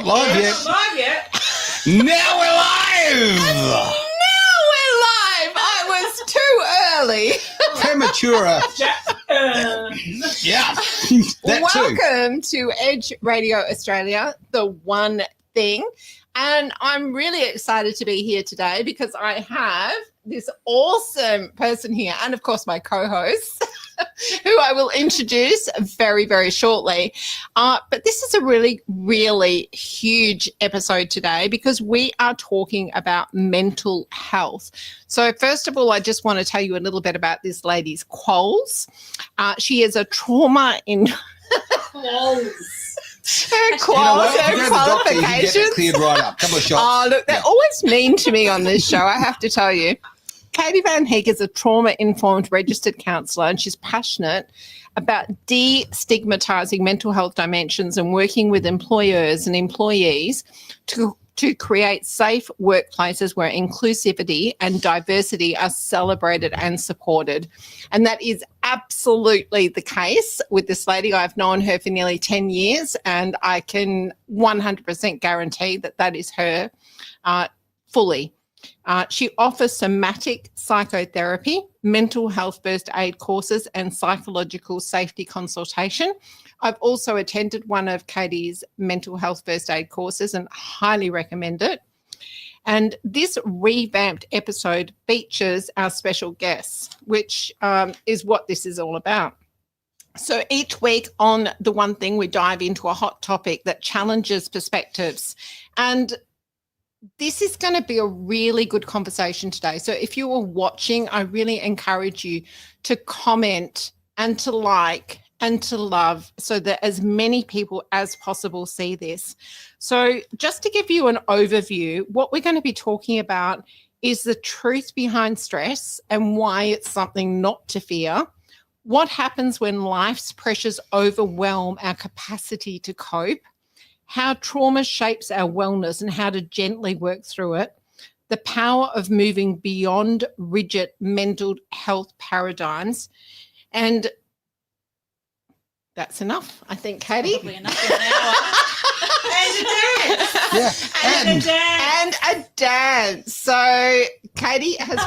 live We're yet. not live yet. Now we're live. Now we're live. I was too early. Premature. Yeah. That too. Welcome to Edge Radio Australia, the one thing. And I'm really excited to be here today because I have this awesome person here and, of course, my co-host, who I will introduce very, very shortly. But this is a really, really huge episode today because we are talking about mental health. So first of all, I just want to tell you a little bit about this lady's quals. She is a trauma in... Her qualifications. You get cleared right up. Couple of shots. Oh, look, they're always mean to me on this show, I have to tell you. Katie Van Heek is a trauma-informed registered counsellor, and she's passionate about destigmatising mental health dimensions and working with employers and employees to create safe workplaces where inclusivity and diversity are celebrated and supported. And that is absolutely the case with this lady. I've known her for nearly 10 years, and I can 100% guarantee that that is her fully. She offers somatic psychotherapy, mental health first aid courses, and psychological safety consultation. I've also attended one of Katie's mental health first aid courses and highly recommend it. And this revamped episode features our special guests, which is what this is all about. So each week on The One Thing, we dive into a hot topic that challenges perspectives. And this is going to be a really good conversation today. So if you are watching, I really encourage you to comment and to like and to love so that as many people as possible see this. So just to give you an overview, what we're going to be talking about is the truth behind stress and why it's something not to fear. What happens when life's pressures overwhelm our capacity to cope? How trauma shapes our wellness and how to gently work through it, the power of moving beyond rigid mental health paradigms. And that's enough, I think, Katie. Probably enough for an hour. And a dance. Yeah. And a dance. So Katie has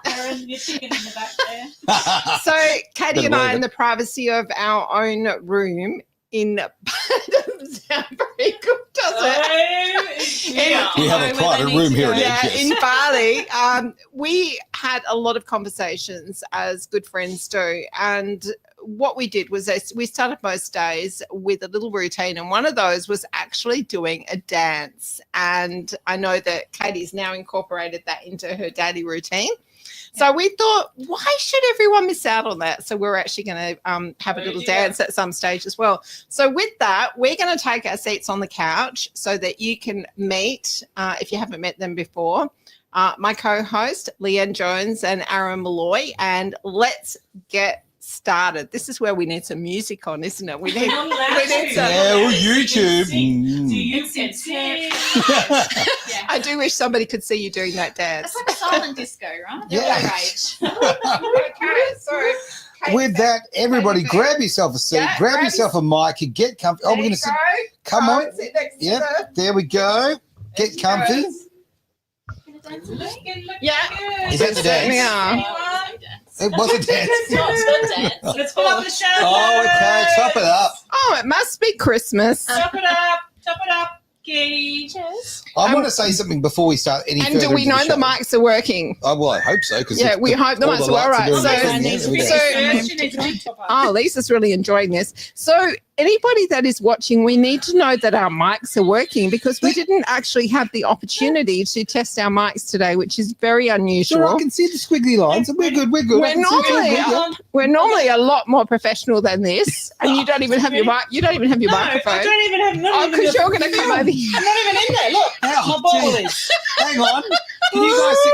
Aaron, you're chicken in the back there. So Katie and I, in the privacy of our own room, sound very good, does it? We have quite a room here at Yeah, Edge. in Bali, we had a lot of conversations as good friends do, and what we did was we started most days with a little routine, and one of those was actually doing a dance. And I know that Katie's now incorporated that into her daily routine. So we thought, why should everyone miss out on that? So we're actually going to have a little dance at some stage as well. So with that, we're going to take our seats on the couch so that you can meet, if you haven't met them before, my co-host, Leanne Jones and Aaron Malloy, and let's get started. This is where we need some music on, isn't it? We need some. Yeah, or YouTube. You can see. I do wish somebody could see you doing that dance. It's like silent disco, right? They're Yeah. all right. Okay, so With that, everybody grab yourself a seat, Yeah, grab grab yourself a mic and get comfy. Oh, we're going to sit. Come on. Sit next to Yep, the- there we go. Get comfy. Yeah. Is that the dance? Yeah. It was a dance. Let's pull up the show. Oh, okay. Top it up. Oh, it must be Christmas. Top it up. Top it up, Katie. Cheers. I want to say something before we start any And further. do we into know the show. mics are working? Oh, well, I hope so. Yeah, we hope the mics are all right. Oh, Lisa's really enjoying this. So anybody that is watching, we need to know that our mics are working because we didn't actually have the opportunity to test our mics today, which is very unusual. Sure, I can see the squiggly lines, and we're good. We're good. We're normally a lot more professional than this, and you don't even have your mic. You don't even have your No, microphone. I don't even have Oh, because you're going to come over here. I'm not even in there. Look, How? my ball is. Hang on. Can you guys sit?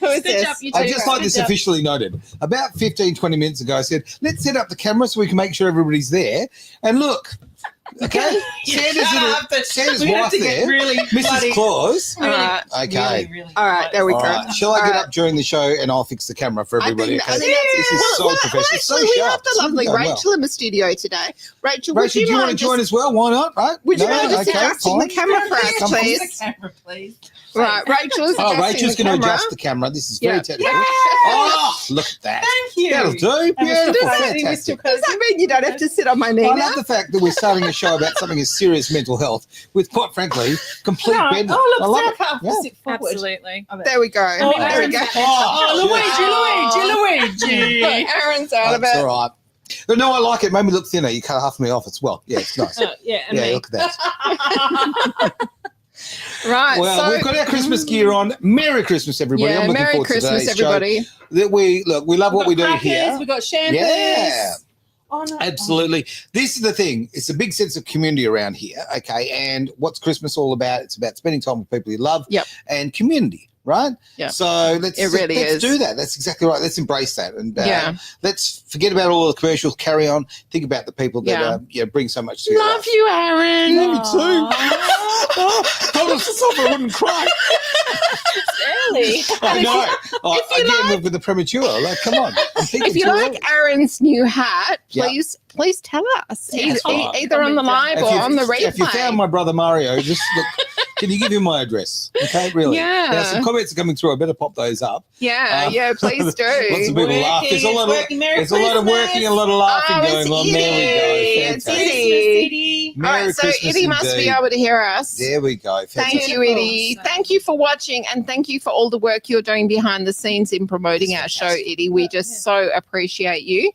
Who is Stitch this? up, you I two. just like this officially noted. About 15, 20 minutes ago, I said, let's set up the camera so we can make sure everybody's there. And look, Okay. Santa's wife there, really Mrs. Claus. All right. Okay. All right, there we All go. right. Shall I All get right. up during the show and I'll fix the camera for everybody? I Okay? think that's This is so professional. It's so actually, we sharp. have the It's really lovely going well. Rachel in the studio today. Rachel, would Rachel, do you want to join as well? Why not? Right? Would you No? mind just Okay, adjusting the fine. camera for us, Come on. please? Camera, please. Right, Rachel's Oh, adjusting Rachel's the going to camera. adjust the camera. This is Yeah. very technical. Yay! Oh, look at that. Thank you. That'll do. And we're Beautiful. still cozy, we're Fantastic. still Does cozy. that mean you don't have to sit on my knee I now? love the fact that we're starting a show about something as serious mental health with, quite frankly, complete No. bed. Oh, I look, love Sarah it. can't Yeah. sit forward. Absolutely. There we go. Oh, there we Aaron's go. Oh, Luigi. Look, Aaron's out of That's it. all right. But no, I like it. It made me look thinner. You cut half of me off as well. Yeah, it's nice. Yeah, and Yeah, me. look at that. Right, Well, so we've got our Christmas gear on. Merry Christmas, everybody. yeah, I'm looking Merry forward to Christmas, today's show. everybody. That we love what we We've do got crackers, here. We've got shampoos. Yeah. Oh, no. Absolutely. This is the thing. It's a big sense of community around here. Okay. And what's Christmas all about? It's about spending time with people you love Yep. and community, right? Yep. So let's really is. do that. That's exactly right. Let's embrace that. And Yeah. let's forget about all the commercials, carry on. Think about the people that bring so much to your Love life. you, Aaron. Love you too. Hold us to stop. I wouldn't cry. Early. I know. if you Again, with the premature. Like, come on. I'm thinking If you too like early. Aaron's new hat, Yeah. please tell us. Yeah, Either, oh, either on the live If or you- on the replay. If you found my brother Mario, just look. Can you give him my address? Okay, really. Yeah. Now, some comments are coming through. I better pop those up. yeah, please Lots of do. people laugh. There's a lot of working. Merry there's a lot of working and a lot of laughing Oh, it's going on. Edie. There we go. It's Fantastic. Edie. All Merry right, so Christmas Edie must be indeed. able to hear us. There we go. Thank Fantastic. you, Edie. So- Thank you for watching, and thank you for all the work you're doing behind the scenes in promoting our show, Edie. We just so appreciate you.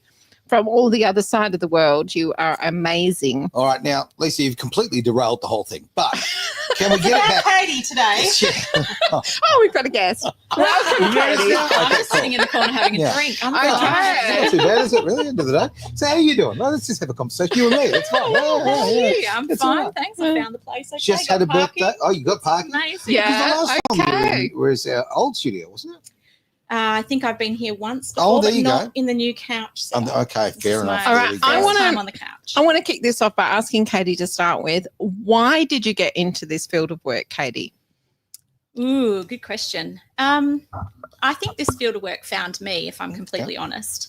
From all the other side of the world, you are amazing. All right, now, Lisa, you've completely derailed the whole thing, but can we get it back? Katie today. Yeah. Oh, we've got a guest. Welcome, You noticed Katie. that? I'm Okay, just sitting in the corner having Yeah. a drink. I'm Okay. fine. It's not too bad, is it? Really? End of the day. So, how are you doing? Well, let's just have a conversation. You and me. It's fine. Yeah, yeah, Thank yeah. you. I'm It's all fine. right. Thanks. I found the place. Okay. Just got had a parking. birthday. Oh, you got parking? Amazing. Yeah. Because the last time you okay. were in our old studio, wasn't it? I think I've been here once before, Oh, there but you not go. in the new couch. setup. Okay, This fair is enough. my All There right, we first go. I wanna- time on the couch. I want to kick this off by asking Katie to start with. Why did you get into this field of work, Katie? Ooh, good question. I think this field of work found me, if I'm completely honest.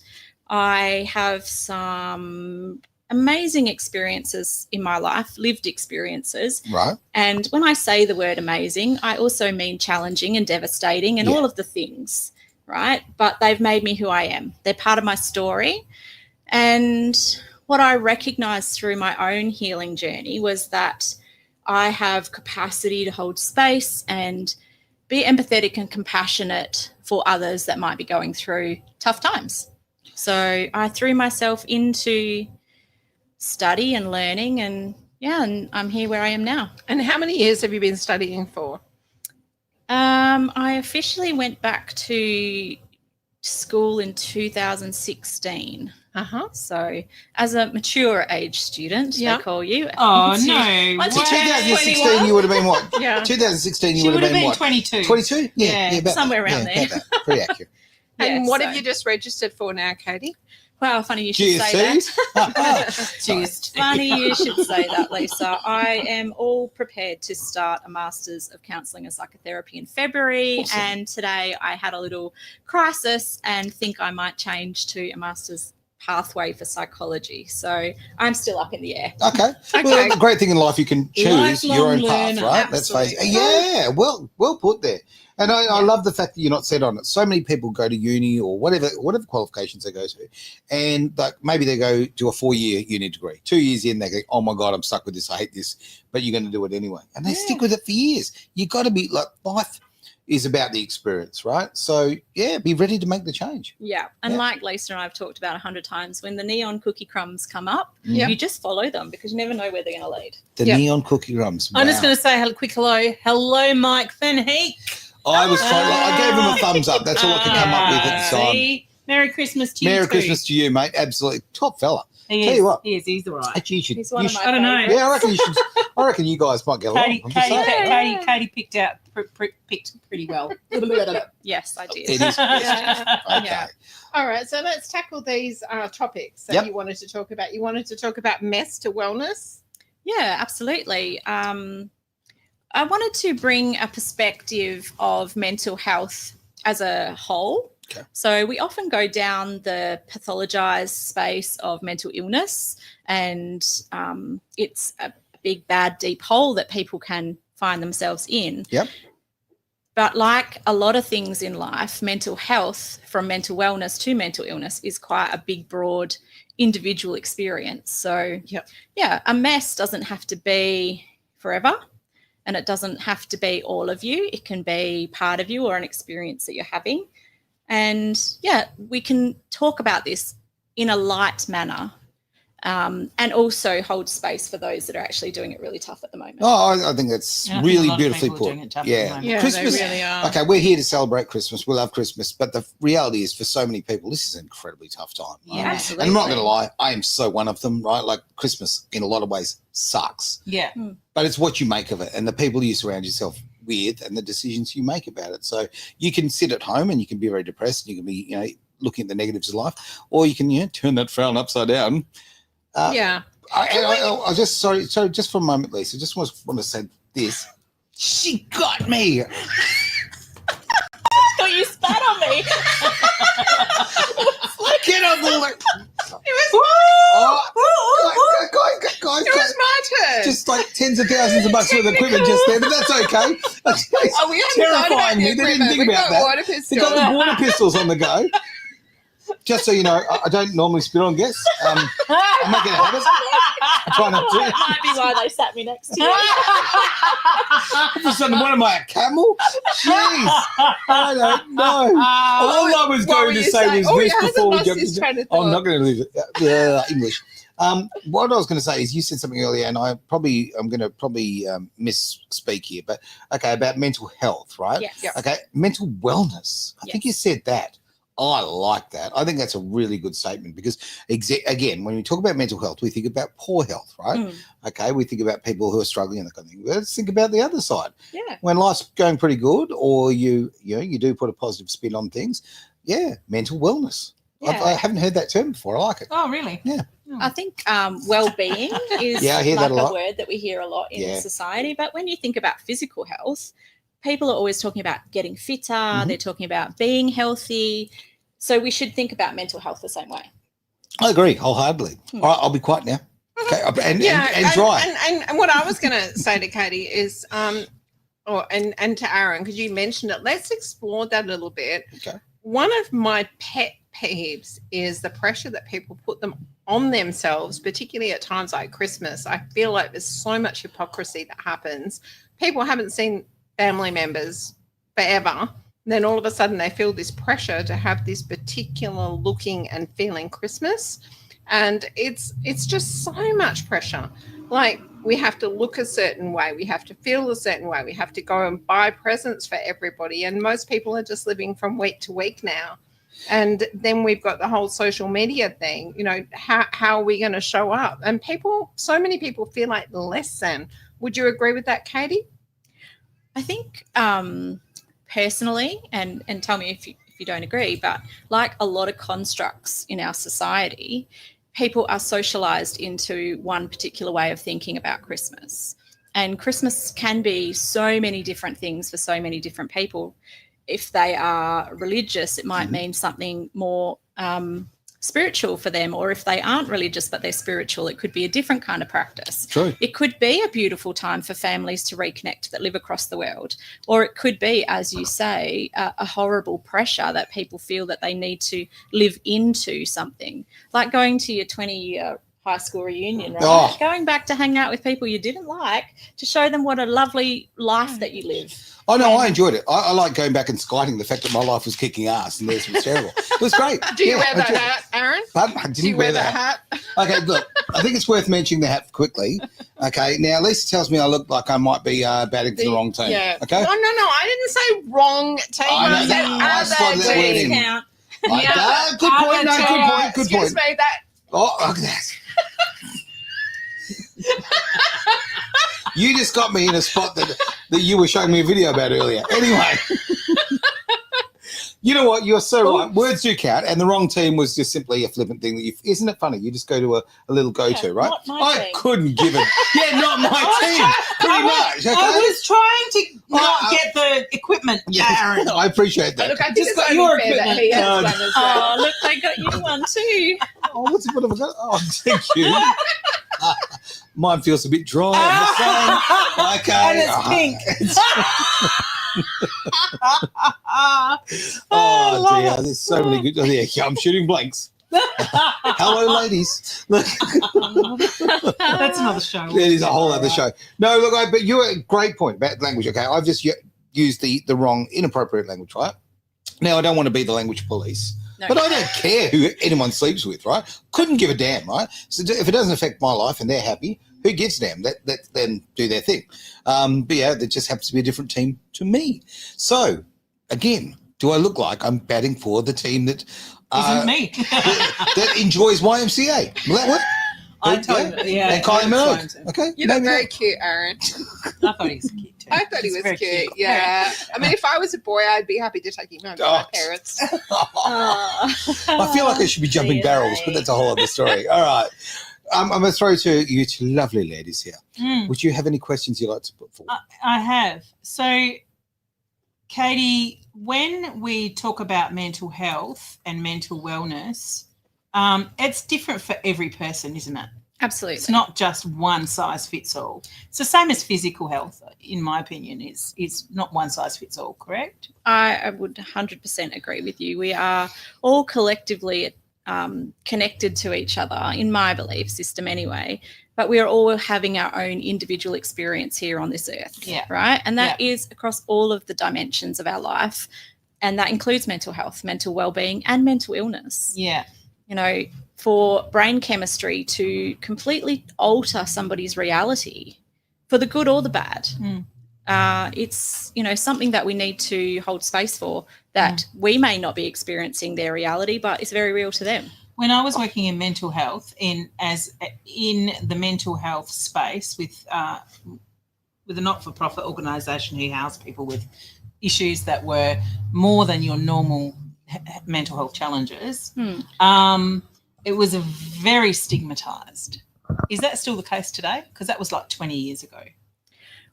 I have some amazing experiences in my life, lived experiences. Right. And when I say the word amazing, I also mean challenging and devastating and Yeah. all of the things, right? But they've made me who I am. They're part of my story. And what I recognized through my own healing journey was that I have capacity to hold space and be empathetic and compassionate for others that might be going through tough times. So I threw myself into study and learning, and I'm here where I am now. And how many years have you been studying for? I officially went back to school in 2016. Uh-huh. So as a mature age student, Yeah. they call you. Oh, Once you- no. once So you Wow. turn 2016, 21, you would have been what? Yeah. 2016, you She would have been what? 22. 22? Yeah, about somewhere that. around Yeah, there. about that. Pretty accurate. And Yeah, what so- have you just registered for now, Katie? Wow, funny you should say GSC? that. Just Funny you should say that, Lisa. I am all prepared to start a Masters of Counselling and Psychotherapy in February. Awesome. And today I had a little crisis and think I might change to a Masters pathway for psychology. So I'm still up in the air. Okay. Okay. Well, the great thing in life, you can choose your own Lifelong path, learner. right? That's face. Absolutely. Yeah, well put there. And I love the fact that you're not set on it. So many people go to uni or whatever qualifications they go to, and like maybe they go to a 4-year uni degree. 2 years in, they go, "Oh my God, I'm stuck with this. I hate this," but you're going to do it anyway, and they stick with it for years. You got to be like, life is about the experience, right? So yeah, be ready to make the change. Yeah. And Yeah. like Lisa and I've talked about 100 times, when the neon cookie crumbs come up, Yeah. you just follow them because you never know where they're going to lead. The Yep. neon cookie crumbs. I'm just Wow. going to say a quick hello. Hello, Mike Van Heek. I was trying. I gave him a thumbs up. That's all I could come up with at the time. See? Merry Christmas to you Merry too. Christmas to you, mate. Absolutely top fella. He Tell is. you what. He is. He's all right. Actually, you should. He's one you of should- my I don't know. favourites. Yeah, I reckon you should. I reckon you guys might get along. Katie, I'm just saying. Katie picked out picked pretty well. Yes, I did. It is. Yeah. Okay. Yeah. All right, so let's tackle these topics that Yep. you wanted to talk about. You wanted to talk about mess to wellness. Yeah, absolutely. I wanted to bring a perspective of mental health as a whole. Okay. So we often go down the pathologized space of mental illness, and it's a big, bad, deep hole that people can find themselves in. Yep. But like a lot of things in life, mental health, from mental wellness to mental illness, is quite a big, broad individual experience. So, yeah, a mess doesn't have to be forever, and it doesn't have to be all of you. It can be part of you or an experience that you're having. And, yeah, we can talk about this in a light manner, and also hold space for those that are actually doing it really tough at the moment. Oh, I think that's And I think a really lot of beautifully people are doing put. it tough at the Yeah. moment. Yeah, Christmas. they really are. Okay, we're here to celebrate Christmas. We love Christmas, but the reality is, for so many people, this is an incredibly tough time. Right? Yeah. Absolutely. And I'm not going to lie, I am so one of them, right? Like, Christmas, in a lot of ways, sucks. Yeah. But it's what you make of it and the people you surround yourself with and the decisions you make about it. So you can sit at home and you can be very depressed. And you can be, looking at the negatives of life, or you can, turn that frown upside down. Yeah. I just, sorry, just for a moment, Lisa, just want to say this. She got me. thought you spat on me. Get on the It was, guys, it was my turn. just like tens of thousands of bucks worth of equipment just there, but that's okay. Oh, we haven't terrifying thought about me. the They didn't equipment. think We've about got that. water They pistols. got the water pistols on the go. Just so you know, I don't normally spit on guests. I'm not going to have it. I try not to. That might be why they sat me next to you. All of a sudden, what am I, a camel? Jeez, I don't know. All I was What going were to you say saying? was Oh, he this hasn't before we lost jump his into train of I'm not thought. going to lose it. English. What I was going to say is, you said something earlier, and I'm going to misspeak here, but okay, about mental health, right? Yes. Yep. Okay, mental wellness. I think you said that. I like that. I think that's a really good statement because, again, when we talk about mental health, we think about poor health, right? Mm. Okay, we think about people who are struggling and that kind of thing. Let's think about the other side. Yeah. When life's going pretty good, or you do put a positive spin on things, mental wellness. Yeah. I haven't heard that term before. I like it. Oh, really? Yeah. I think well-being is Yeah, I hear like that a lot. a word that we hear a lot in Yeah. society. But when you think about physical health, people are always talking about getting fitter. Mhm. They're talking about being healthy. So we should think about mental health the same way. I agree wholeheartedly. All right, I'll be quiet now. Okay, and dry. And what I was going to say to Katie is, and to Aaron, because you mentioned it, let's explore that a little bit. Okay. One of my pet peeves is the pressure that people put them on themselves, particularly at times like Christmas. I feel like there's so much hypocrisy that happens. People haven't seen family members forever. Then all of a sudden they feel this pressure to have this particular looking and feeling Christmas. And it's just so much pressure. Like, we have to look a certain way. We have to feel a certain way. We have to go and buy presents for everybody. And most people are just living from week to week now. And then we've got the whole social media thing. How are we going to show up? And so many people feel like less than. Would you agree with that, Katie? I think personally, and tell me if you don't agree, but like a lot of constructs in our society, people are socialized into one particular way of thinking about Christmas. And Christmas can be so many different things for so many different people. If they are religious, it might mean something more spiritual for them, or if they aren't religious but they're spiritual, it could be a different kind of practice. True. It could be a beautiful time for families to reconnect that live across the world, or it could be, as you say, a horrible pressure that people feel that they need to live into something, like going to your 20-year high school reunion, right? Oh. Going back to hang out with people you didn't like, to show them what a lovely life that you live. Oh, no, I enjoyed it. I like going back and citing the fact that my life was kicking ass and theirs was terrible. It was great. Do you wear that hat, Aaron? Pardon? I didn't Do you wear that hat. hat? Okay, look, I think it's worth mentioning the hat quickly. Okay, now Lisa tells me I look like I might be batting for the wrong team. Yeah. Okay? No, I didn't say wrong team. I know I said that. I spotted that word in. Count. Good point. No, good point. Good Excuse point. me, that Oh, look at that. You just got me in a spot that you were showing me a video about earlier. Anyway. You know what? You're so right. Words do count, and the wrong team was just simply a flippant thing that you. Isn't it funny? You just go to a little go-to, right? not my I team. couldn't give it. Yeah, not my team. Pretty much. Okay. I was trying to not get the equipment, Aaron. I appreciate that. Look, I Just just got got your your that he has one as well. Oh, look, they got you one too. Oh, what have I got? Oh, thank you. Mine feels a bit dry. I'm just saying. Okay. And it's pink. Oh dear, there's so many good. Yeah, I'm shooting blanks. Hello, ladies. Look, That's another show. it is a whole other show. No, look, but you're a great point about language. Okay, I've just used the wrong, inappropriate language, right? Now, I don't want to be the language police. No, But I don't care who anyone sleeps with, right? Couldn't give a damn, right? So if it doesn't affect my life and they're happy, who gives a damn? Let them do their thing. But yeah, there just happens to be a different team to me. So again, do I look like I'm batting for the team that Isn't me. that enjoys YMCA? Will that work? I told you. Yeah. And Kylie Minogue. Okay. You look maybe very not. cute, Aaron. I thought he was cute too. I thought he He's was very cute. Yeah. I mean, if I was a boy, I'd be happy to take him home to my Oh. parents. I feel like I should be jumping barrels, but that's a whole other story. All right. I'm going to throw to you two lovely ladies here. Mm, Would you have any questions you'd like to put forward? I have. So, Katie, when we talk about mental health and mental wellness, it's different for every person, isn't it? Absolutely. It's not just one size fits all. It's the same as physical health, in my opinion, is not one size fits all, correct? I would 100% agree with you. We are all collectively connected to each other, in my belief system anyway, but we are all having our own individual experience here on this earth, Yeah. right? And that is across all of the dimensions of our life, and that includes mental health, mental well-being, and mental illness. Yeah. You know, for brain chemistry to completely alter somebody's reality for the good or the bad. It's, you know, something that we need to hold space for, that we may not be experiencing their reality, but it's very real to them. When I was working in mental health, in the mental health space with a not-for-profit organisation who housed people with issues that were more than your normal mental health challenges, it was very stigmatised. Is that still the case today? Because that was like 20 years ago.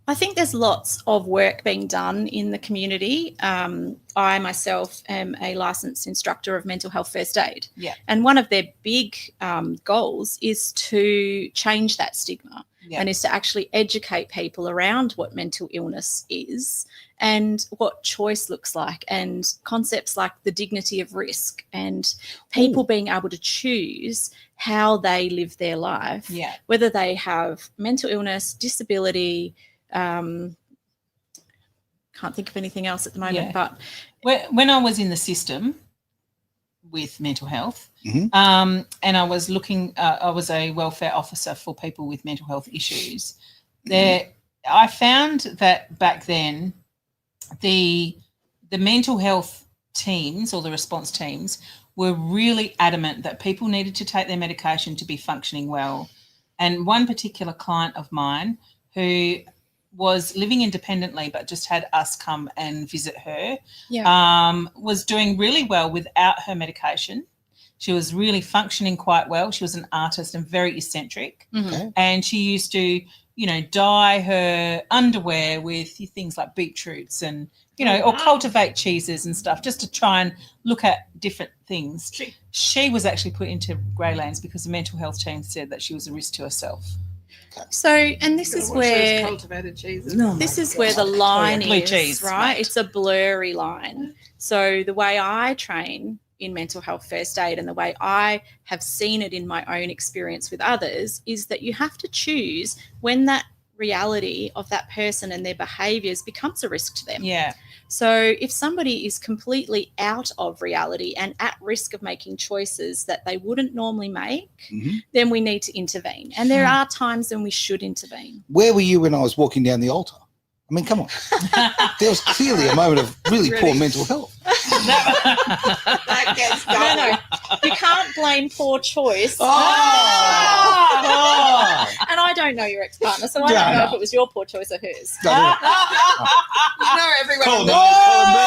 I think there's lots of work being done in the community. I myself am a licensed instructor of mental health first aid. Yeah. And one of their big goals is to change that stigma, Yeah. and is to actually educate people around what mental illness is and what choice looks like, and concepts like the dignity of risk, and people being able to choose how they live their life, Yeah. whether they have mental illness, disability, can't think of anything else at the moment, Yeah. but When I was in the system with mental health, Mhm. and I was looking, I was a welfare officer for people with mental health issues. I found that back then, the mental health teams or the response teams were really adamant that people needed to take their medication to be functioning well. And one particular client of mine who was living independently but just had us come and visit her, was doing really well without her medication. She was really functioning quite well. She was an artist and very eccentric. Okay. And she used to, you know, dye her underwear with things like beetroots and, you know, or cultivate cheeses and stuff, just to try and look at different things. She was actually put into grey lanes because the mental health team said that she was a risk to herself. so, and this is where cultivated cheeses. this is where the line Blue is, cheese, right? mate. It's a blurry line. So the way I train in mental health first aid, and the way I have seen it in my own experience with others, is that you have to choose when that reality of that person and their behaviours becomes a risk to them. Yeah. So if somebody is completely out of reality and at risk of making choices that they wouldn't normally make, then we need to intervene. And there are times when we should intervene. Where were you when I was walking down the altar? I mean, come on. There was clearly a moment of really poor mental health. That gets going. No, you can't blame poor choice. Oh! And I don't know your ex-partner, so I don't know if it was your poor choice or hers. You know everyone. Call in me, the- call me.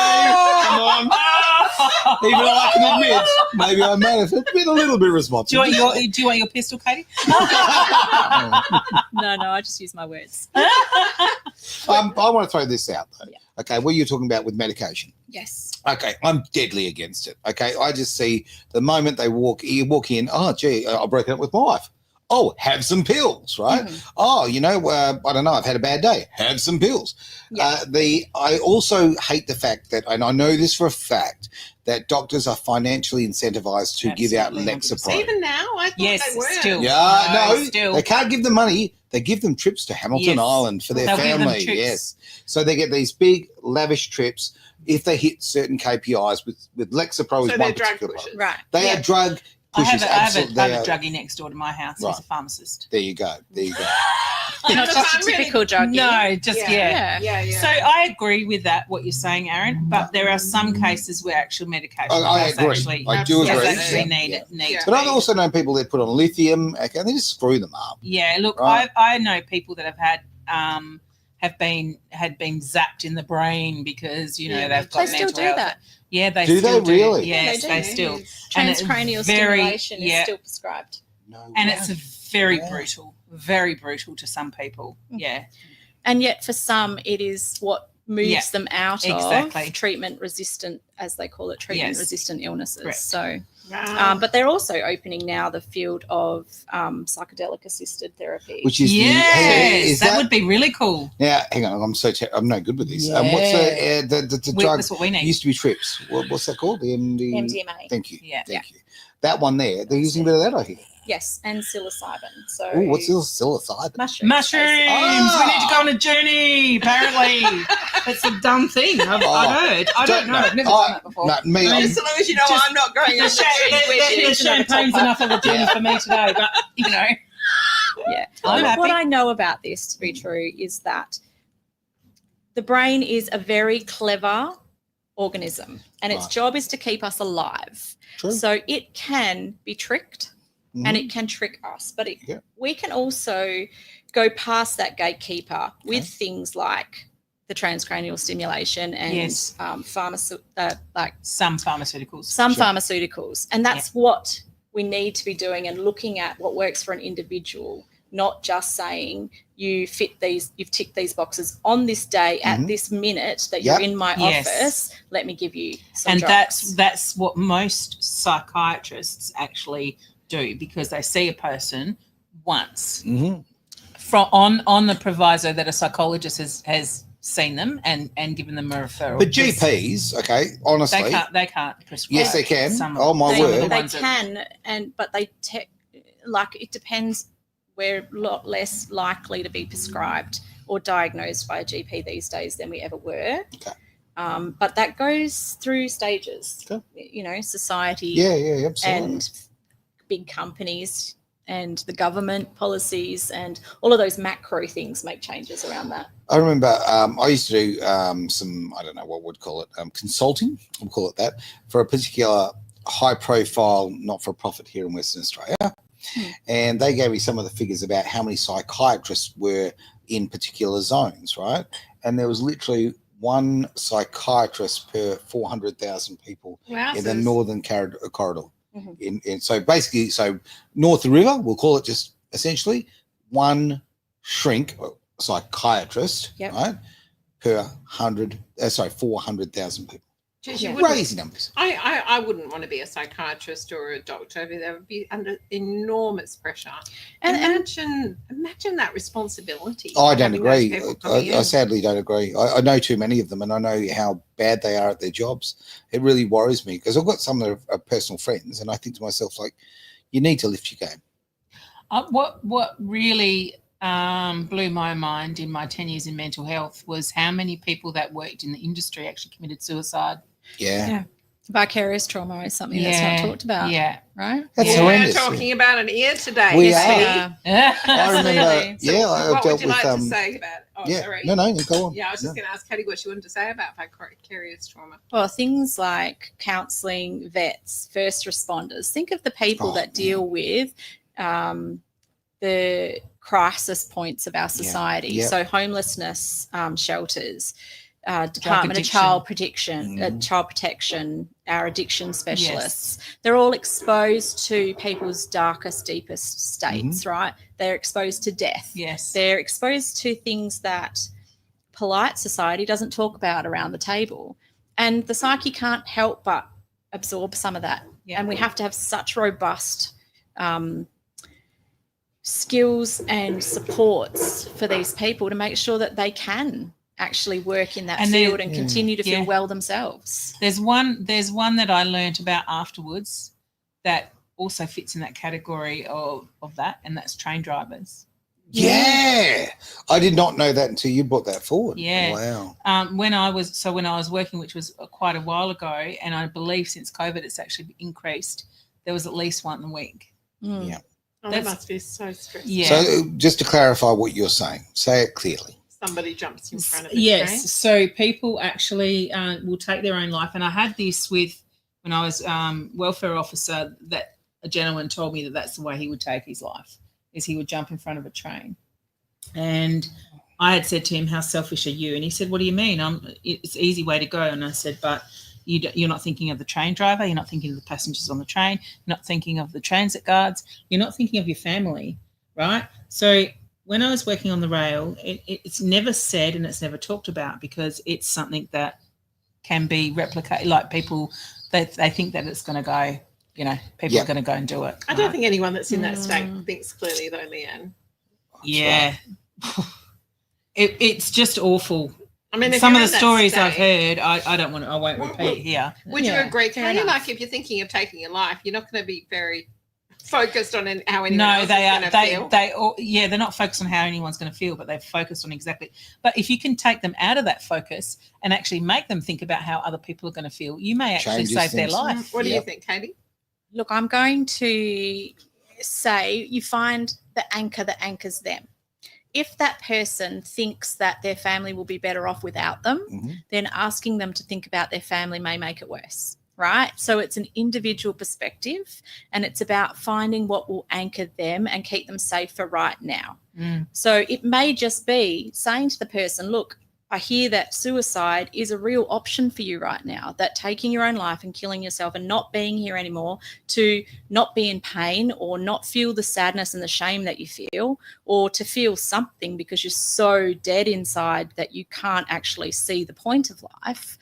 Come on. Even though I can admit, maybe I may have been a little bit Do responsible. you want your pistol, Katie? No, I just use my words. I want to throw this out, though. Yeah. Okay, what you're talking about with medication. Yes. Okay, I'm deadly against it. Okay, I just see the moment you walk in, oh, gee, I'll break it up with my wife. Oh, have some pills, right? Mhm. Oh, I don't know, I've had a bad day. Have some pills. Yeah. I also hate the fact that, and I know this for a fact, that doctors are financially incentivized to give out Absolutely, Lexapro. Even now, I thought Yes, they were. still. Yeah, no, still. they can't give them money. They give them trips to Hamilton Yes. Island for their They'll give them family. trips. Yes. So they get these big, lavish trips if they hit certain KPIs with Lexapro So is they're one drug particular pushers. Right. They Yeah. are drug I have pushers. a Absolutely. druggie next door to my house. Right. He's a pharmacist. There you go. There you go. Not Because just a I'm really- typical druggie. No, just Yeah. Yeah. So I agree with that, what you're saying, Aaron, but there are some cases where actual medication I does agree. actually, I do does agree. actually Yeah. need Yeah. to But I've be. also known people that put on lithium, okay, and they just screw them up. Yeah, look, Right. I know people that have had been zapped in the brain because Yeah, they've got They still mental do health. that. Yeah, they Do still they do. really? Yes, Yeah, they they do. still. And it's Transcranial very- stimulation yeah. is still prescribed. No And way. it's very Wow. very brutal to some people. Mm. Yeah, And yet for some, it is what moves Yeah, them out exactly. of treatment resistant, as they call it, treatment Yes. resistant illnesses. Correct. So, Wow. but they're also opening now the field of psychedelic assisted therapy. Which is yes, is that would be really cool. now? Hang on, I'm no good with this. What's the drug? That's what we It need. used to be trips. What's that called? The MDMA. Thank you. Yeah. Thank you. That one there. They're using a bit of that, I hear. Yes, and psilocybin. So Oh, what's psilocybin? mushrooms? Mushrooms. Ah! We need to go on a journey. Apparently, it's a dumb thing. I've heard. I don't know. I've never done that before. No, me. I mean, as long as you know just- I'm not going The, on cha- the journey with you. the champagne's enough of a journey for me today, but Yeah. I'm Look, what happy. I know about this to be true is that the brain is a very clever organism, and its Right. job is to keep us alive. True. So it can be tricked, Mhm. and it can trick us, but Yeah. we can also go past that gatekeeper with things like the transcranial stimulation and Yes. like some pharmaceuticals. some Sure. pharmaceuticals. And that's what we need to be doing, and looking at what works for an individual, not just saying you've ticked these boxes on this day at Mhm. this minute that Yep. you're in my Yes. office. Let me give you some And drugs. that's what most psychiatrists actually do, because they see a person once Mhm. on the proviso that a psychologist has seen them and given them a referral. But GPs, okay, honestly, they can't prescribe. yes, they can. Some of Oh them. my Some of the word! They ones that- can, but it depends. We're a lot less likely to be prescribed or diagnosed by a GP these days than we ever were. Okay. But that goes through stages. Okay. Society Yeah, absolutely. and big companies and the government policies and all of those macro things make changes around that. I remember I used to do some, I don't know what we'd call it, consulting, we'll call it that, for a particular high-profile not-for-profit here in Western Australia. And they gave me some of the figures about how many psychiatrists were in particular zones, right? And there was literally one psychiatrist per 400,000 people Wow. in the northern corridor. Mhm. So basically, north of the river, we'll call it just essentially one shrink psychiatrist, Yep. right, per 400,000 people. Geez, Yeah. you wouldn't- Crazy numbers. I wouldn't want to be a psychiatrist or a doctor. They would be under enormous pressure. And Imagine that responsibility. I don't having those agree. people coming I in. sadly don't agree. I know too many of them, and I know how bad they are at their jobs. It really worries me because I've got some that are personal friends, and I think to myself, like, you need to lift your game. What really blew my mind in my 10 years in mental health was how many people that worked in the industry actually committed suicide. Yeah. vicarious trauma is something that's not talked about, Yeah. right? That's Yeah. We're horrendous. talking about it here today. We Yes, are. we Yeah. I remember, Absolutely. So I've what dealt would you with like to say about it? Oh, yeah. sorry. No, go on. Yeah, I was just No. going to ask Katie what she wanted to say about vicarious trauma. Well, things like counselling, vets, first responders. Think of the people Oh, that deal with the crisis points of our society. Yep. So homelessness shelters, addiction. Department of Child Protection, our addiction specialists. They're all exposed to people's darkest, deepest states, right? They're exposed to death. Yes. They're exposed to things that polite society doesn't talk about around the table. And the psyche can't help but absorb some of that. Yeah. And we have to have such robust skills and supports for these people to make sure that they can actually work in that field and continue to feel well themselves. There's one that I learnt about afterwards that also fits in that category of that, and that's train drivers. Yeah. I did not know that until you brought that forward. Yeah. Wow. When I was working, which was quite a while ago, and I believe since COVID it's actually increased, there was at least one a week. Yeah. Oh, that must be so stressful. Yeah. So just to clarify what you're saying, say it clearly. Somebody jumps in front of the Yes. train. So people actually will take their own life. And I had this with when I was welfare officer, that a gentleman told me that that's the way he would take his life, is he would jump in front of a train. And I had said to him, how selfish are you? And he said, what do you mean? It's an easy way to go. And I said, but you're not thinking of the train driver. You're not thinking of the passengers on the train. You're not thinking of the transit guards. You're not thinking of your family, right? So when I was working on the rail, it's never said and it's never talked about because it's something that can be replicated. Like people, they think that it's going to go, people are going to go and do it. I don't think anyone that's in that state thinks clearly though, Leanne. Yeah. It's just awful. I mean, some of the stories I've heard, I won't repeat here. Would you agree, Katie? enough. Like if you're thinking of taking your life, you're not going to be very focused on how anyone No, else they is are. going to feel. They're not focused on how anyone's going to feel, but they're focused on exactly. But if you can take them out of that focus and actually make them think about how other people are going to feel, you may actually Changes save their things. life. What do you think, Katie? Look, I'm going to say you find the anchor that anchors them. If that person thinks that their family will be better off without them, then asking them to think about their family may make it worse, right? So it's an individual perspective and it's about finding what will anchor them and keep them safe for right now. So it may just be saying to the person, look, I hear that suicide is a real option for you right now, that taking your own life and killing yourself and not being here anymore to not be in pain or not feel the sadness and the shame that you feel, or to feel something because you're so dead inside that you can't actually see the point of life.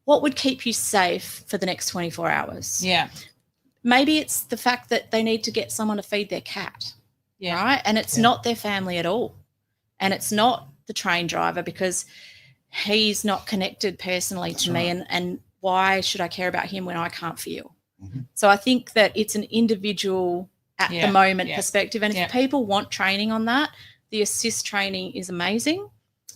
What would keep you safe for the next 24 hours? Yeah. Maybe it's the fact that they need to get someone to feed their cat, right? And it's not their family at all. And it's not the train driver because he's not connected personally to me, and why should I care about him when I can't feel? So I think that it's an individual at the moment perspective, and if people want training on that, the assist training is amazing.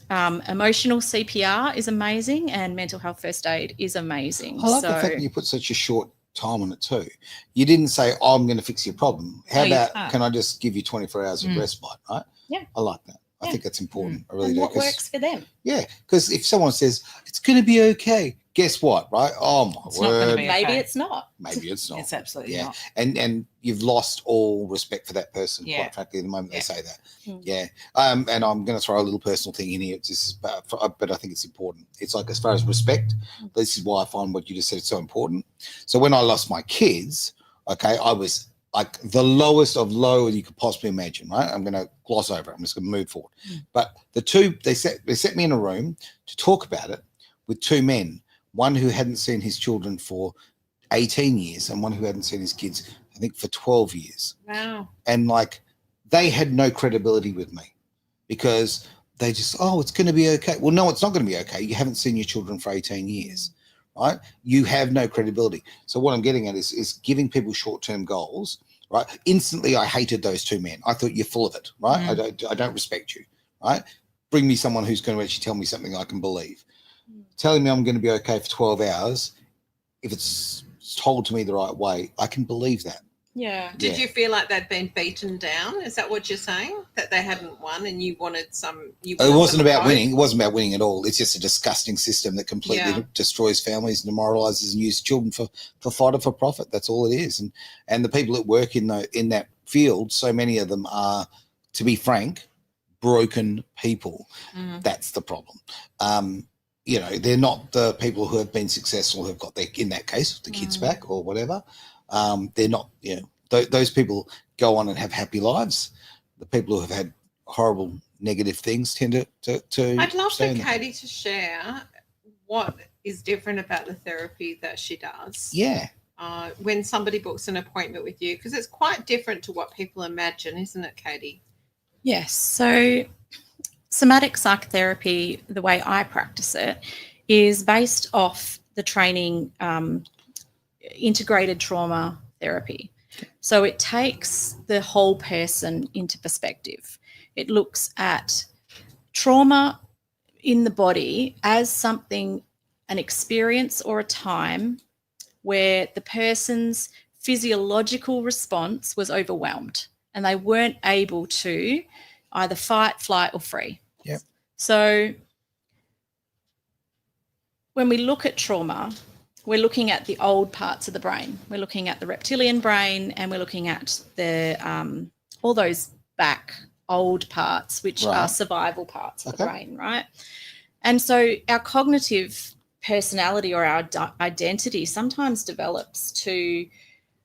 Emotional CPR is amazing, and mental health first aid is amazing. I like the fact that you put such a short time on it too. You didn't say, oh, I'm going to fix your problem. How about can I just give you 24 hours of respite, right? Yeah. I like that. I think that's important. I really and do. what works for them? Yeah, because if someone says it's going to be okay, guess what, right? Oh my It's not gonna word, be Maybe okay. it's not. maybe it's not. It's absolutely Yeah, not. and you've lost all respect for that person. Yeah. Quite frankly, the moment they say that. Mm. Yeah, and I'm going to throw a little personal thing in here. It's just, but I think it's important. It's like as far as respect, this is why I find what you just said so important. So when I lost my kids, okay, I was like the lowest of low you could possibly imagine, right? I'm going to gloss over it. I'm just going to move forward. But the two, they set me in a room to talk about it with two men, one who hadn't seen his children for 18 years and one who hadn't seen his kids, I think, for 12 years. Wow. And like, they had no credibility with me because they just, oh, it's going to be okay. Well, no, it's not going to be okay. You haven't seen your children for 18 years. Right? You have no credibility. So what I'm getting at is giving people short-term goals, right? Instantly, I hated those two men. I thought you're full of it, right? I don't respect you, right? Bring me someone who's going to actually tell me something I can believe. Telling me I'm going to be okay for 12 hours, if it's told to me the right way, I can believe that. Yeah. Did you feel like they'd been beaten down? Is that what you're saying? That they hadn't won and you wanted some... It wasn't about winning. It wasn't about winning at all. It's just a disgusting system that completely destroys families, demoralizes and uses children for fodder for profit. That's all it is. And the people that work in that field, so many of them are, to be frank, broken people. That's the problem. you know, they're not the people who have been successful who've got their, in that case, the kids back or whatever. They're not, you know, those people go on and have happy lives. The people who have had horrible negative things tend to I'd love stay for in there. Katie to share what is different about the therapy that she does. Yeah. When somebody books an appointment with you, because it's quite different to what people imagine, isn't it, Katie? Yes. So somatic psychotherapy, the way I practice it, is based off the training integrated trauma therapy. So it takes the whole person into perspective. It looks at trauma in the body as something, an experience or a time where the person's physiological response was overwhelmed and they weren't able to either fight, flight, or free. Yep. So when we look at trauma, we're looking at the old parts of the brain. We're looking at the reptilian brain, and we're looking at the all those back old parts, which are survival parts of the brain, right? And so our cognitive personality or our identity sometimes develops to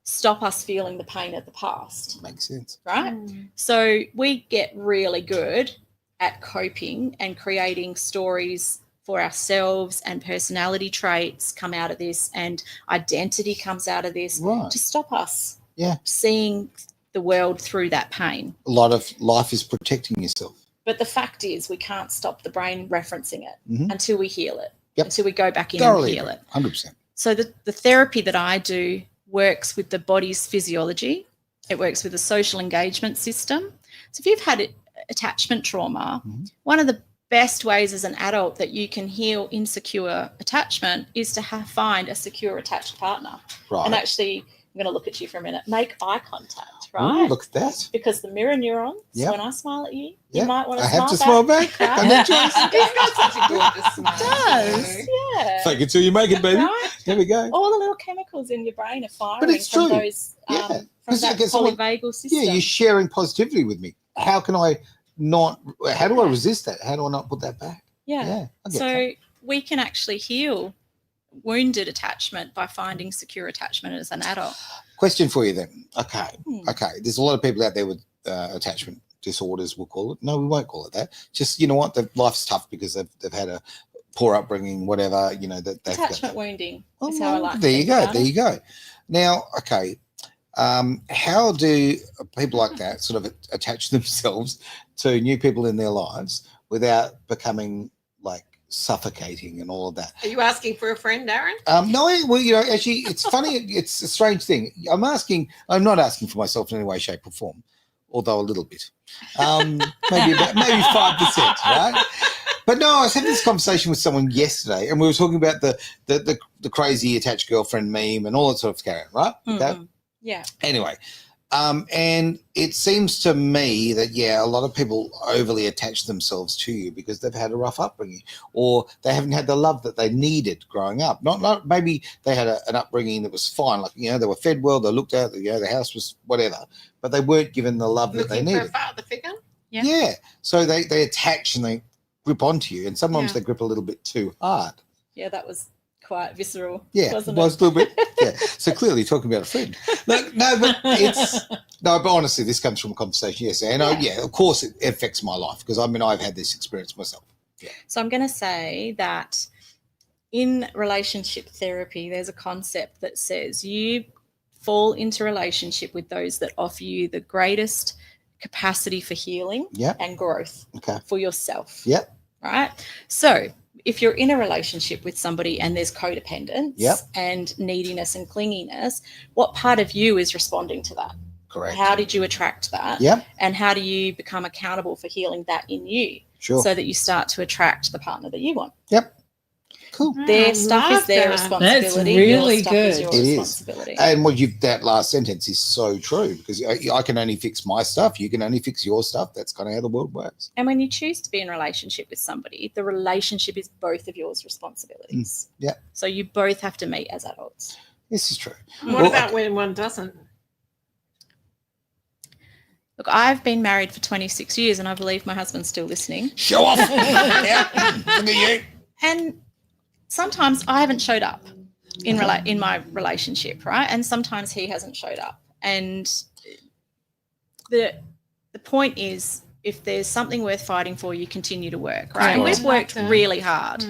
stop us feeling the pain of the past. Makes sense. Right? So we get really good at coping and creating stories for ourselves, and personality traits come out of this, and identity comes out of this to stop us seeing the world through that pain. A lot of life is protecting yourself. But the fact is we can't stop the brain referencing it until we heal it, Yep. until we go back in Thoroughly and heal it. 100%. So the therapy that I do works with the body's physiology. It works with the social engagement system. So if you've had attachment trauma, one of the best ways as an adult that you can heal insecure attachment is to find a secure attached partner. Right. And actually, I'm going to look at you for a minute. Make eye contact, right? Ooh, look at that. Because the mirror neurons, Yep. when I smile at you, Yep. you might want to I smile have to back. smile back. Right? I need choice. He's got such a gorgeous smile. It does, yeah. Fake it till you make it, baby. Right? There we go. All the little chemicals in your brain are firing But it's from true. those Yeah. from Because that I guess someone- polyvagal system. Yeah, you're sharing positivity with me. How can I not, how do I resist that? How do I not put that back? Yeah. I get So that. we can actually heal wounded attachment by finding secure attachment as an adult. Question for you then. Okay. There's a lot of people out there with attachment disorders, we'll call it. No, we won't call it that. Just, you know what, life's tough because they've had a poor upbringing, whatever, you know. That Attachment wounding is how I like to There you think go. about There it. you go. Now, okay. How do people like that sort of attach themselves to new people in their lives without becoming like suffocating and all of that? Are you asking for a friend, Darren? No, well, you know, actually, it's funny. It's a strange thing. I'm not asking for myself in any way, shape, or form, although a little bit. Maybe 5%, right? But no, I was having this conversation with someone yesterday, and we were talking about the crazy attached girlfriend meme and all that sort of carry on, right? Okay? Yeah. Anyway, and it seems to me that, a lot of people overly attach themselves to you because they've had a rough upbringing, or they haven't had the love that they needed growing up. Not maybe they had an upbringing that was fine, like, you know, they were fed well, they looked out, you know, the house was whatever, but they weren't given the love that they Looking for needed. a father figure? Yeah. So they attach and they grip onto you, and sometimes Yeah. they grip a little bit too hard. Yeah, that was quite visceral. Yeah, wasn't it was a little bit. Yeah. So clearly talking about a friend. But honestly, this comes from a conversation yesterday. And of course it affects my life because I've had this experience myself. Yeah. So I'm going to say that in relationship therapy, there's a concept that says you fall into relationship with those that offer you the greatest capacity for healing and growth for yourself. Yep. Right? So if you're in a relationship with somebody and there's codependence and neediness and clinginess, what part of you is responding to that? Correct. How did you attract that? Yep. And how do you become accountable for healing that in you? Sure. So that you start to attract the partner that you want. Yep. Cool. Their stuff is their responsibility. That's really your stuff good. is your It is. responsibility. And that last sentence is so true because I can only fix my stuff. You can only fix your stuff. That's kind of how the world works. And when you choose to be in a relationship with somebody, the relationship is both of yours responsibilities. Yeah. So you both have to meet as adults. This is true. What about when one doesn't? Look, I've been married for 26 years and I believe my husband's still listening. Show off. Yeah. Look at you. And sometimes I haven't showed up in my relationship, right? And sometimes he hasn't showed up. And the point is, if there's something worth fighting for, you continue to work, right? And we've worked really hard.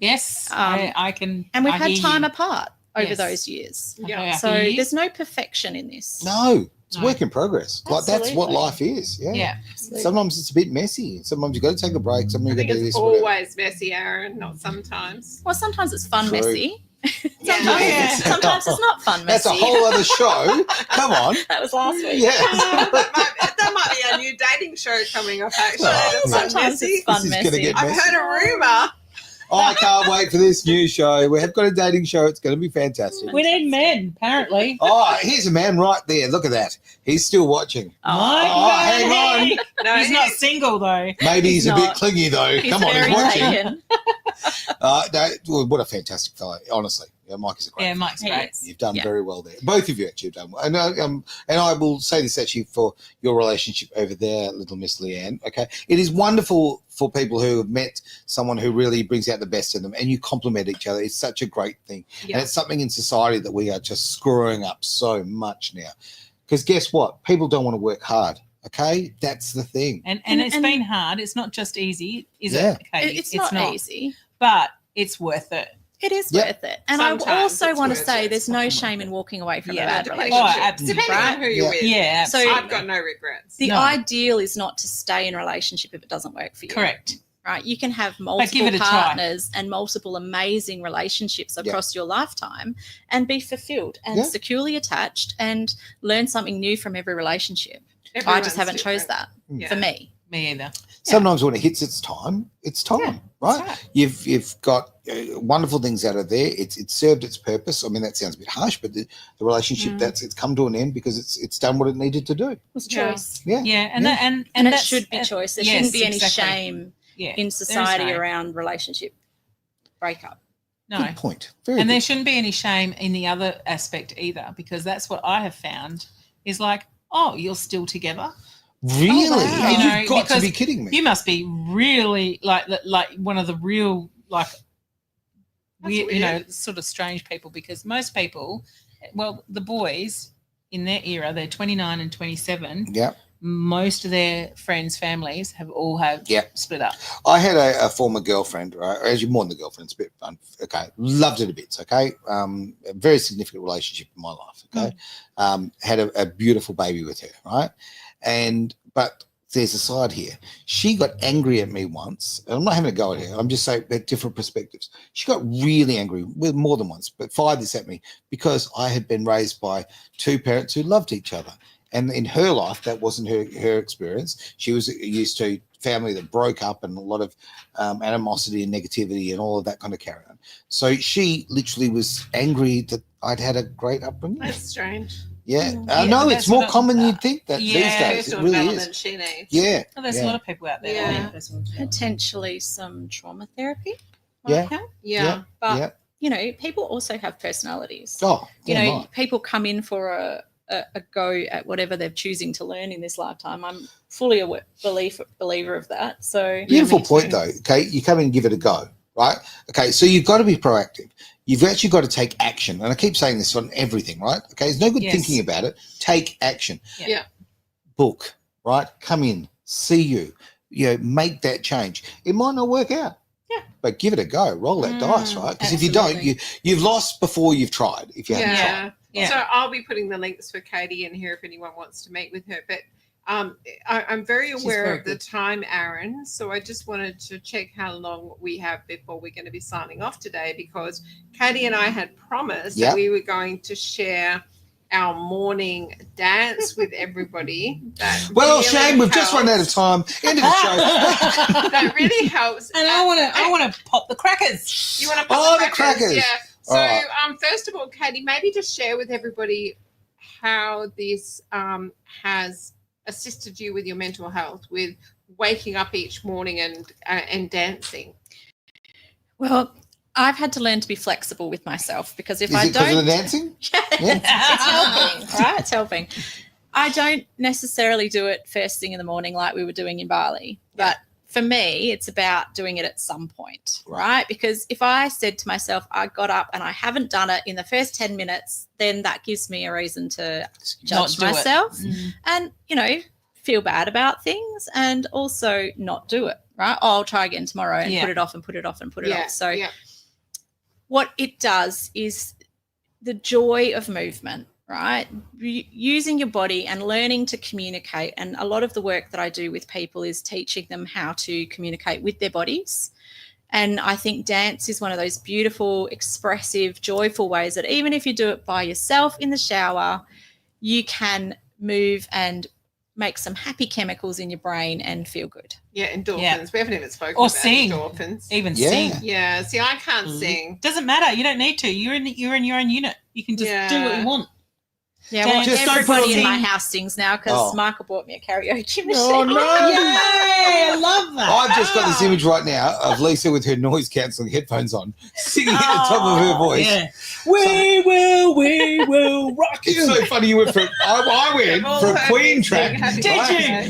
Yes, I can. And we've I had hear time you. apart over Yes. those years. Yeah. So there's no perfection in this. No, it's No. work in progress. Like that's what Absolutely. life is. Yeah. Yeah. Absolutely. Sometimes it's a bit messy. Sometimes you got to take a break. Sometimes I you got think to do it's this. Whatever. always messy, Aaron, not sometimes. Well, sometimes it's fun True. messy. Yeah. Sometimes it's not fun That's messy. a whole other show. Come on. That was last week. Yeah. That might be a new dating show coming up, actually. Oh, That's no. so Sometimes messy. it's fun This is gonna messy. get I've heard a rumour. Oh, I can't wait for this new show. We have got a dating show. It's going to be fantastic. We need men, apparently. Oh, here's a man right there. Look at that. He's still watching. Oh, hang on. No, He's not single though. Maybe he's a bit not. clingy though. He's Come on, he's very watching. taken. No, well, what a fantastic fellow, honestly. Yeah, Mike is a great Yeah, fellow. Mike's He great. is. You've done Yeah. very well there. Both of you actually have done well. And I will say this actually for your relationship over there, little Miss Leanne. Okay, it is wonderful for people who have met someone who really brings out the best in them, and you compliment each other. It's such a great thing, and Yeah. it's something in society that we are just screwing up so much now. Because guess what? People don't want to work hard. Okay, that's the thing. And And- it's and- been hard. It's not just easy, is Yeah. it, Katie? It's not easy. But it's worth it. It is Yep. worth it. And Sometimes I also it's want to worth say it. there's no shame in walking away from Yeah. a bad Depending- relationship. Oh, absolutely. Depending on Right? who you're Yeah. with. Yeah, So- absolutely. I've got no regrets. The No. ideal is not to stay in a relationship if it doesn't work for you. Correct. Right? You can have give multiple it a try. partners and multiple amazing relationships across your lifetime and be fulfilled and Yeah. securely attached and learn something new from every relationship. I Everyone's just haven't chose different. that Yeah. for me. Me either. Sometimes when it hits its time, it's time, Yeah, right? that's right. You've got wonderful things out of there. It's served its purpose. I mean, that sounds a bit harsh, but the relationship it's come to an end because it's done what it needed to do. It was Yeah. choice. Yeah, Yeah, and that, and And it that's- should be choice. There yes, shouldn't be any exactly. shame Yeah, in society no. around relationship breakup. no. good point. Very And there good. shouldn't be any shame in the other aspect either, because that's what I have found is like, oh, you're still together. Really? wow. Hey, You know, you've got to because be kidding me. You must be really like one of the real like weird, you know, weird. sort of strange people, because most people, well, the boys in their era, they're 29 and 27. Yeah. Most of their friends' families have all Yeah. split up. I had a former girlfriend, right? Actually, more than the girlfriend, it's a bit fun. Okay. Loved it a bit. Okay. A very significant relationship in my life. Okay. Had a beautiful baby with her, right? But there's a side here. She got angry at me once. And I'm not having a go at her. I'm just saying at different perspectives. She got really angry, well, more than once, but fired this at me because I had been raised by two parents who loved each other. And in her life, that wasn't her experience. She was used to family that broke up and a lot of animosity and negativity and all of that kind of carry on. So she literally was angry that I'd had a great upbringing. That's strange. Yeah. Yeah, No, but it's that's more what I- common you'd think that these Yeah. days. It Personal really development is. she needs. Yeah. Well, there's yeah. a lot of people out there. that Yeah. need personal development. Potentially some trauma therapy. Yeah. might help. Yeah. But, Yeah. you know, people also have personalities. Oh, You damn know, right. people come in for a go at whatever they're choosing to learn in this lifetime. I'm fully a believer of that. So Beautiful me point, too. though. Okay, you come in and give it a go, right? Okay, so you've got to be proactive. You've actually got to take action, and I keep saying this on everything, right? Okay, there's no good Yes. thinking about it. Take action. Yeah. Book, right? Come in, see you. You know, make that change. It might not work out. Yeah. But give it a go. Roll that dice, right? Because if you don't, absolutely. you've lost before you've tried. If you haven't tried. Yeah. Yeah. So I'll be putting the links for Katie in here if anyone wants to meet with her. But I'm very aware very of the good. time, Aaron. So I just wanted to check how long we have before we're going to be signing off today, because Katie and I had promised Yep. that we were going to share our morning dance with everybody. That Well, really shame, we've just run out of helps. time. End of the show. That really helps. And I want to pop the crackers. You want to Oh, put the crackers. Yeah. So, All right. first of all, Katie, maybe just share with everybody how this has assisted you with your mental health, with waking up each morning and dancing. well, I've had to learn to be flexible with myself, because if Is I it because don't of the dancing? it's helping, right? It's helping. I don't necessarily do it first thing in the morning like we were doing in Bali, but for me, it's about doing it at some point, right? Because if I said to myself, I got up and I haven't done it in the first 10 minutes, then that gives me a reason to judge do it. myself and, feel bad about things and also not do it, right? Oh, I'll try again tomorrow and put it off and put it off and put it off. So what it does is the joy of movement, right? Using your body and learning to communicate. And a lot of the work that I do with people is teaching them how to communicate with their bodies. And I think dance is one of those beautiful, expressive, joyful ways that even if you do it by yourself in the shower, you can move and make some happy chemicals in your brain and feel good. Yeah, endorphins. Yeah. We haven't even spoken Or about sing. endorphins. Even Yeah. sing. Yeah, see, I can't sing. Doesn't matter. You don't need to. You're in your own unit. You can just do what you want. Yeah, well, Just don't everybody put in my on- house sings now because Michael bought me a karaoke machine. Oh, no. Yay! I love that. I've just got this image right now of Lisa with her noise cancelling headphones on, singing at the top of her voice. Yeah. We will rock you. It's so funny you went for I went for a Queen track. Did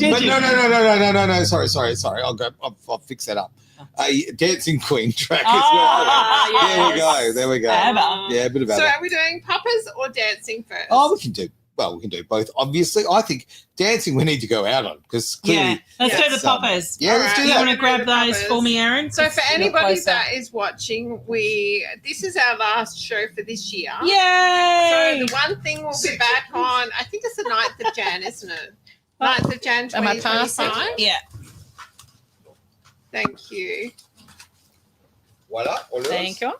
you? But no. Sorry. I'll fix that up. A dancing Queen track as well. There we go. ABBA. Yeah, a bit of So ABBA. are we doing poppers or dancing first? Oh, we can do both. Obviously, I think dancing we need to go out on because clearly. Yeah. Let's do the that's, poppers. Yeah, let's do You that. want to grab those Poppers. for me, Aaron? So for Just anybody closer. that is watching, this is our last show for this year. Yay! So the one thing we'll be back on, I think it's the 9th of Jan, isn't it? 9th of Jan, Am I passing? 2025. Yeah. Thank you. Voila. Thank you. All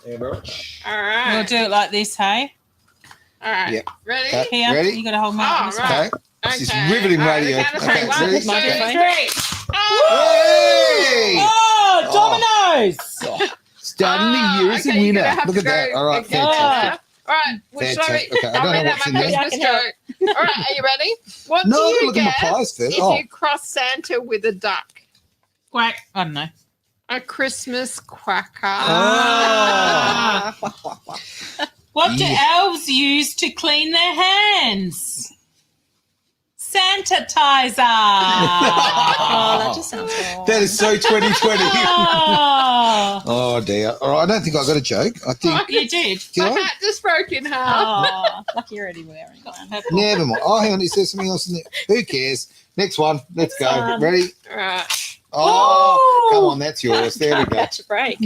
We'll right. do it like this, hey? All right. Yeah. Ready? Okay. Here, Ready? you got to hold me Oh, up. This right. Okay. This is Okay. riveting All right, radio. we're down to three. Okay, One, ready? two, Microphone. three. Hey! Oh, dominoes! Starting the year as a okay, you're winner. gonna have Look to at that. go All right, again. fantastic. All right, which shall we? Fantastic. Okay, I I'll don't read know out what's my in there. Christmas joke. All right, are you ready? What No, do you look at my get prize first. if Oh. you cross Santa with a duck? Quack. I don't know. A Christmas quacker. Ah. What do Yeah. elves use to clean their hands? Sanitizer. Oh, that just sounds wrong. That is so 2020. Oh, Oh, dear. All right, I don't think I got a joke. I think. you did. Did My I? hat just broke in half. Oh, Lucky you're already wearing one. Never mind. Oh, hang on. Is there something else in there? Who cares? Next one. Let's go. one. Ready? All right. Oh, come on. That's yours. There we go. Catch a break.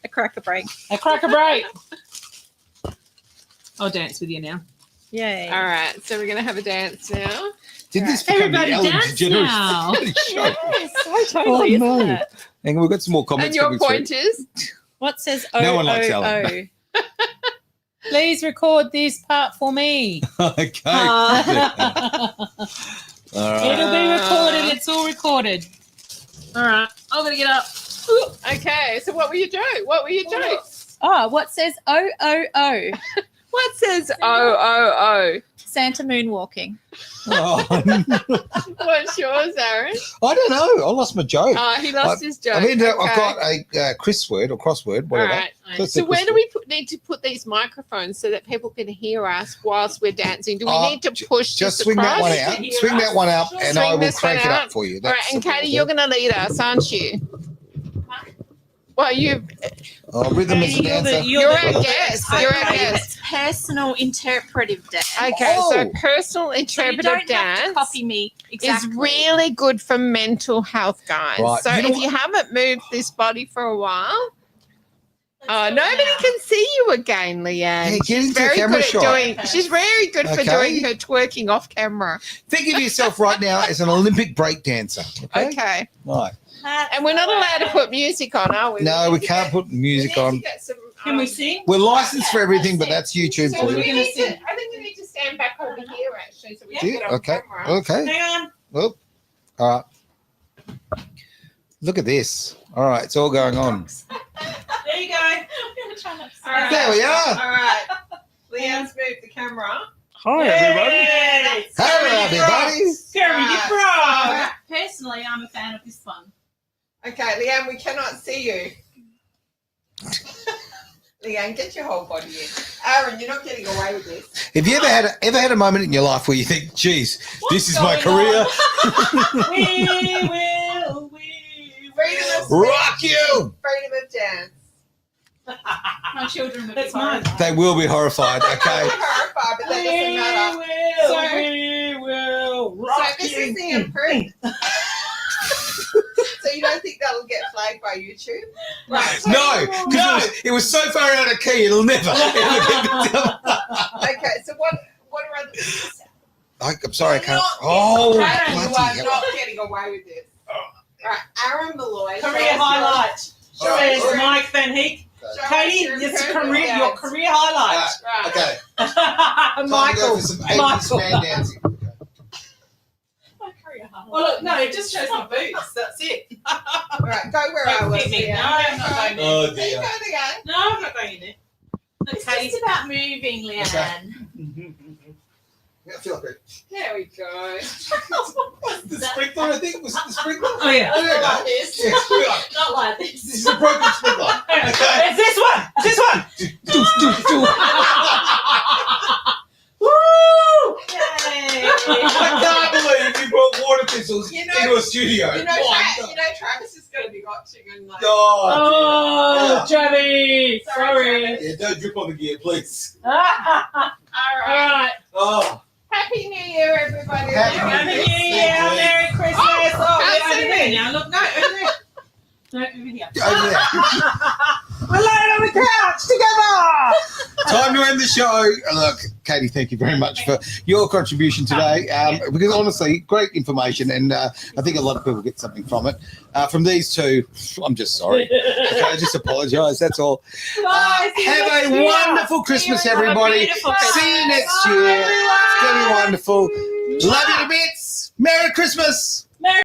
A crack a break. A cracker break. I'll dance with you now. Yay. All right. So we're gonna have a dance now. Did this become Everybody the Ellen dance DeGeneres now. show? So totally, Oh, no. isn't it? Hang on, we've got some more And comments your coming through. point is? What says No one likes Ellen. Please record this part for me. Okay. It'll All right. be recorded. It's all recorded. All right. I'm going to get up. Okay. So what will you do? What will you do? Oh, what says O? What says O? Santa moonwalking. Oh, What's yours, Aaron? I don't know. I lost my joke. Oh, he lost his joke. I mean, I've Okay. got a Chris word or crossword, All whatever. right. Let's So say where Chris do word. we need to put these microphones so that people can hear us whilst we're dancing? Do we Oh, need to push Just this swing that across? one out. Swing that one up, and I Swing will this crank it one up out. for you. All right, and Katie, you're going to lead us, aren't you? Well, Oh, rhythm is an answer. you're our guest. You're our guest. It's personal interpretive dance. Okay, so Oh. personal So you interpretive don't have to dance copy me exactly. is really good for mental health, guys. Right. So You know if what- you haven't moved this body for a while, nobody can see you again, Leanne. Yeah, get She's into a very camera good at shot. doing. She's very good for Okay. doing her twerking off camera. Think of yourself right now as an Olympic break dancer. Okay. Okay, Right. and we're not allowed to put music on, are we? No, we can't put music on. Can we sing? We're licensed for everything, but that's YouTube So for we you. need to, I think we need to stand back over here actually, so we can Yeah, get on okay. camera. Okay. Hang on. Well, all right. Look at this. All right, it's all going on. There you go. All right. There we are. All right. Leanne's moved the camera. Hi, Yay. Hello, everybody. Scary, you frog. Personally, I'm a fan of this one. Okay, Leanne, we cannot see you. Leanne, get your whole body in. Aaron, you're not getting away with this. Have you ever had a moment in your life where you think, geez, this is my career? We will freedom of speech, Rock you! freedom of dance. My children would That's be mine. horrified. They will be horrified, I'm okay? horrified, but that doesn't matter. We will So this is the improved. So you don't think that'll get flagged by YouTube? Right. No, because it was so far out of key, it'll never. Okay, so what are other things? I'm sorry, I can't. Not- Oh, Karen, you bloody are hell. not getting away with this. Right, Aaron Malloy. Career highlight. All right, Says all right. Mike Van Heek. Katie, it's your career highlight. Right. Okay. Time to go Michael. for some 80s man dancing. My career highlight. Well, look, no, it just shows my boobs. That's it. Right, go where I Don't was. hit me. Yeah. No, I'm not going there. Oh, There you dear. go again. No, I'm not going in there. It's just about moving, Leanne. Yeah, I feel like There we go. the sprinkler, I think, was the sprinkler. Oh, yeah. There you go. Like this. Yeah, sprinkler. Not like This this. is a broken sprinkler. Okay. It's this one. It's this one. Woo! Yay! I can't believe you brought water pistols You know- into a studio. Travis is going to be watching and like. Oh, Javi. Sorry, Sorry. Yeah, don't drip on the gear, please. All right. All right. Oh, Happy New Year, everybody. Happy Happy New New Year. Year. Merry Christmas. Oh, Oh, we're that's over it. there now. Look, no, over there. No, over here. over there. We're laying on the couch together. Time to end the show. Look, Katie, thank you very much for your contribution today. Because honestly, great information, and I think a lot of people get something from it. From these two, I'm just sorry. Okay, I just apologise. That's all. Bye. See you Have next a year. wonderful Christmas, Have a everybody. beautiful See you Christmas. next Bye, year. everyone. It's going to be wonderful. Love you to bits. Merry Christmas.